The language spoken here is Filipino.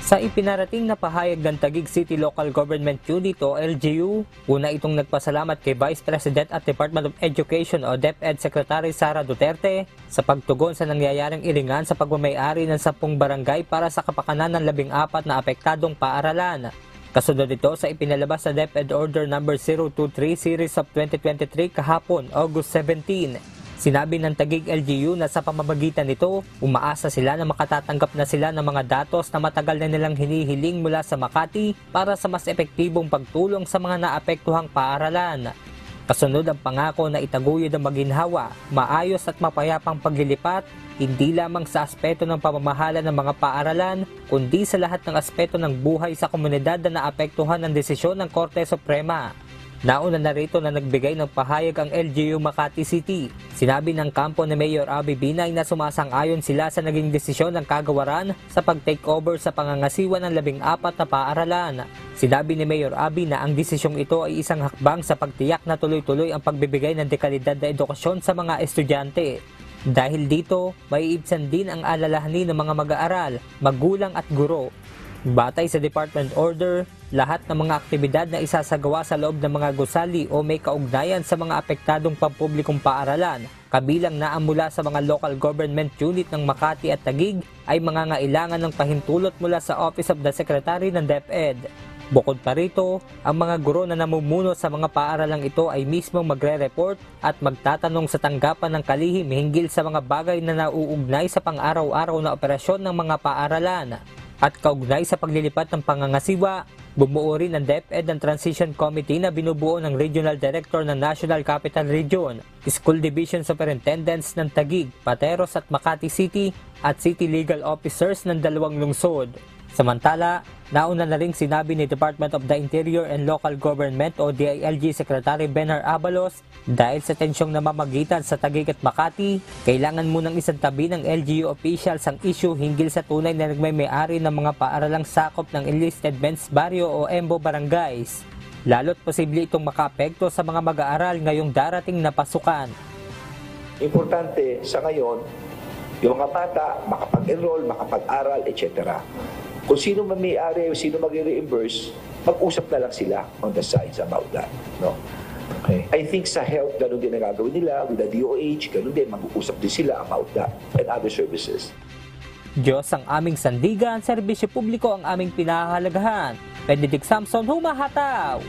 Sa ipinarating na pahayag ng Taguig City Local Government Unit o LGU, una itong nagpasalamat kay Vice President at Department of Education o DepEd Secretary Sara Duterte sa pagtugon sa nangyayaring iringan sa pagmamay-ari ng 10 barangay para sa kapakanan ng 14 na apektadong paaralan. Kasunod ito sa ipinalabas sa DepEd Order No. 023 Series of 2023 kahapon, August 17. Sinabi ng Taguig LGU na sa pamamagitan nito, umaasa sila na makatatanggap na sila ng mga datos na matagal na nilang hinihiling mula sa Makati para sa mas epektibong pagtulong sa mga naapektuhang paaralan. Kasunod ang pangako na itaguyod ang maginhawa, maayos at mapayapang paglilipat, hindi lamang sa aspeto ng pamamahala ng mga paaralan, kundi sa lahat ng aspeto ng buhay sa komunidad na naapektuhan ng desisyon ng Korte Suprema. Nauna na rito na nagbigay ng pahayag ang LGU Makati City. Sinabi ng kampo ni Mayor Abby Binay na sumasang-ayon sila sa naging desisyon ng kagawaran sa pag-takeover sa pangangasiwa ng 14 na paaralan. Sinabi ni Mayor Abby na ang desisyong ito ay isang hakbang sa pagtiyak na tuloy-tuloy ang pagbibigay ng dekalidad na edukasyon sa mga estudyante. Dahil dito, may ibsan din ang alalahanin ng mga mag-aaral, magulang at guro. Batay sa Department Order, lahat ng mga aktibidad na isasagawa sa loob ng mga gusali o may kaugnayan sa mga apektadong pampublikong paaralan, kabilang na mula sa mga local government unit ng Makati at Taguig, ay mangangailangan ng pahintulot mula sa Office of the Secretary ng DepEd. Bukod pa rito, ang mga guro na namumuno sa mga paaralang ito ay mismo magre-report at magtatanong sa tanggapan ng kalihim hinggil sa mga bagay na nauugnay sa pang-araw-araw na operasyon ng mga paaralan. At kaugnay sa paglilipat ng pangangasiwa, bumuo rin ng DepEd ng Transition Committee na binubuo ng Regional Director ng National Capital Region, School Division Superintendents ng Taguig, Pateros at Makati City at City Legal Officers ng 2 lungsod. Samantala, nauna na ring sinabi ni Department of the Interior and Local Government o DILG Secretary Benhar Abalos, dahil sa tensyong namamagitan sa Taguig at Makati, kailangan munang isantabi ng LGU officials ang issue hinggil sa tunay na nagmay-ari ng mga paaralang sakop ng Enlisted Men's Barrio o EMBO barangays. Lalo't posible itong makaapekto sa mga mag-aaral ngayong darating na pasukan. Importante sa ngayon, yung mga bata makapag-enroll, makapag-aral, etc. Kung sino may-ari, sino mag-reimburse, mag-usap na lang sila on the sides about that. No? Okay. I think sa health, ganun din ang gagawin nila, with the DOH, ganun din, mag-uusap din sila about that and other services. Diyos ang aming sandigan, serbisyo publiko ang aming pinahahalagahan. Benedict Samson, humahataw!